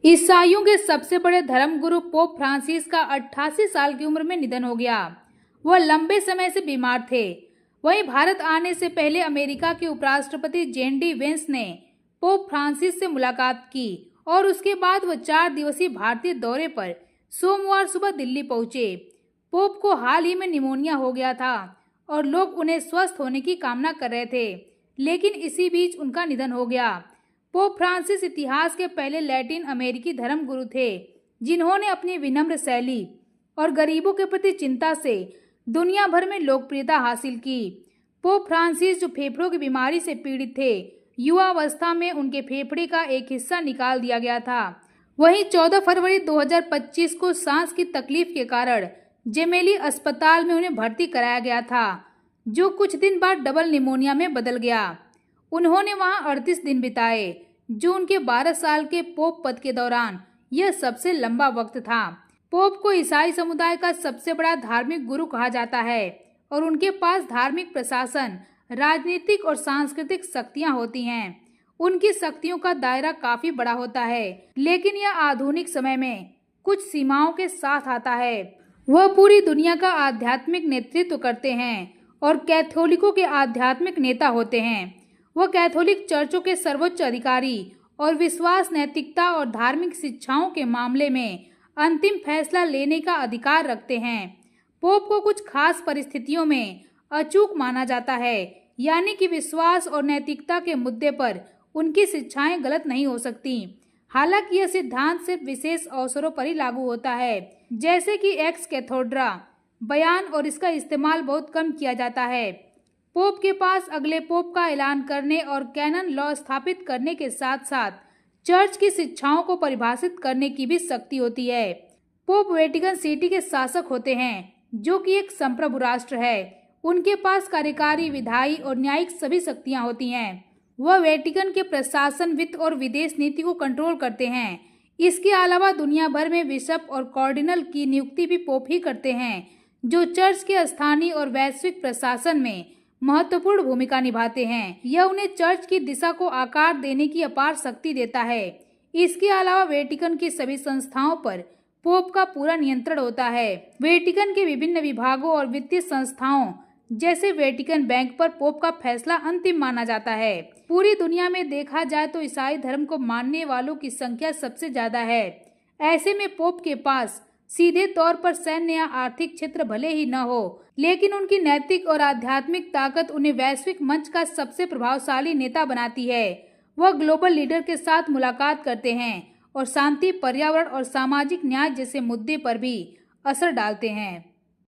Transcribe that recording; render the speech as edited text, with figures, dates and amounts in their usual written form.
ईसाइयों के सबसे बड़े धर्मगुरु पोप फ्रांसिस का 88 साल की उम्र में निधन हो गया। वह लंबे समय से बीमार थे। वहीं भारत आने से पहले अमेरिका के उपराष्ट्रपति जेडी वेंस ने पोप फ्रांसिस से मुलाकात की और उसके बाद वह 4 दिवसीय भारतीय दौरे पर सोमवार सुबह दिल्ली पहुंचे। पोप को हाल ही में निमोनिया हो गया था और लोग उन्हें स्वस्थ होने की कामना कर रहे थे, लेकिन इसी बीच उनका निधन हो गया। पोप फ्रांसिस इतिहास के पहले लैटिन अमेरिकी धर्मगुरु थे जिन्होंने अपनी विनम्र शैली और गरीबों के प्रति चिंता से दुनिया भर में लोकप्रियता हासिल की। पोप फ्रांसिस जो फेफड़ों की बीमारी से पीड़ित थे, युवावस्था में उनके फेफड़े का एक हिस्सा निकाल दिया गया था। वहीं 14 फरवरी 2025 को सांस की तकलीफ के कारण जेमेली अस्पताल में उन्हें भर्ती कराया गया था, जो कुछ दिन बाद डबल निमोनिया में बदल गया। उन्होंने वहां 38 दिन बिताए, जो उनके 12 साल के पोप पद के दौरान यह सबसे लंबा वक्त था। पोप को ईसाई समुदाय का सबसे बड़ा धार्मिक गुरु कहा जाता है और उनके पास धार्मिक प्रशासन, राजनीतिक और सांस्कृतिक शक्तियां होती हैं। उनकी शक्तियों का दायरा काफी बड़ा होता है, लेकिन यह आधुनिक समय में कुछ सीमाओं के साथ आता है। वह पूरी दुनिया का आध्यात्मिक नेतृत्व करते हैं और कैथोलिकों के आध्यात्मिक नेता होते हैं। वह कैथोलिक चर्चों के सर्वोच्च अधिकारी और विश्वास, नैतिकता और धार्मिक शिक्षाओं के मामले में अंतिम फैसला लेने का अधिकार रखते हैं। पोप को कुछ खास परिस्थितियों में अचूक माना जाता है, यानी कि विश्वास और नैतिकता के मुद्दे पर उनकी शिक्षाएं गलत नहीं हो सकती। हालांकि यह सिद्धांत सिर्फ विशेष अवसरों पर ही लागू होता है, जैसे कि एक्स कैथोड्रा बयान, और इसका इस्तेमाल बहुत कम किया जाता है। पोप के पास अगले पोप का ऐलान करने और कैनन लॉ स्थापित करने के साथ साथ चर्च की शिक्षाओं को परिभाषित करने की भी शक्ति होती है। पोप वेटिकन सिटी के शासक होते हैं, जो कि एक संप्रभु राष्ट्र है। उनके पास कार्यकारी, विधायी और न्यायिक सभी शक्तियां होती हैं। वह वेटिकन के प्रशासन, वित्त और विदेश नीति को कंट्रोल करते हैं। इसके अलावा दुनिया भर में बिशप और कार्डिनल की नियुक्ति भी पोप ही करते हैं, जो चर्च के स्थानीय और वैश्विक प्रशासन में महत्वपूर्ण भूमिका निभाते हैं। यह उन्हें चर्च की दिशा को आकार देने की अपार शक्ति देता है। इसके अलावा वेटिकन की सभी संस्थाओं पर पोप का पूरा नियंत्रण होता है। वेटिकन के विभिन्न विभागों और वित्तीय संस्थाओं जैसे वेटिकन बैंक पर पोप का फैसला अंतिम माना जाता है। पूरी दुनिया में देखा जाए तो ईसाई धर्म को मानने वालों की संख्या सबसे ज्यादा है। ऐसे में पोप के पास सीधे तौर पर सैन्य या आर्थिक क्षेत्र भले ही न हो, लेकिन उनकी नैतिक और आध्यात्मिक ताकत उन्हें वैश्विक मंच का सबसे प्रभावशाली नेता बनाती है। वह ग्लोबल लीडर के साथ मुलाकात करते हैं और शांति, पर्यावरण और सामाजिक न्याय जैसे मुद्दे पर भी असर डालते हैं।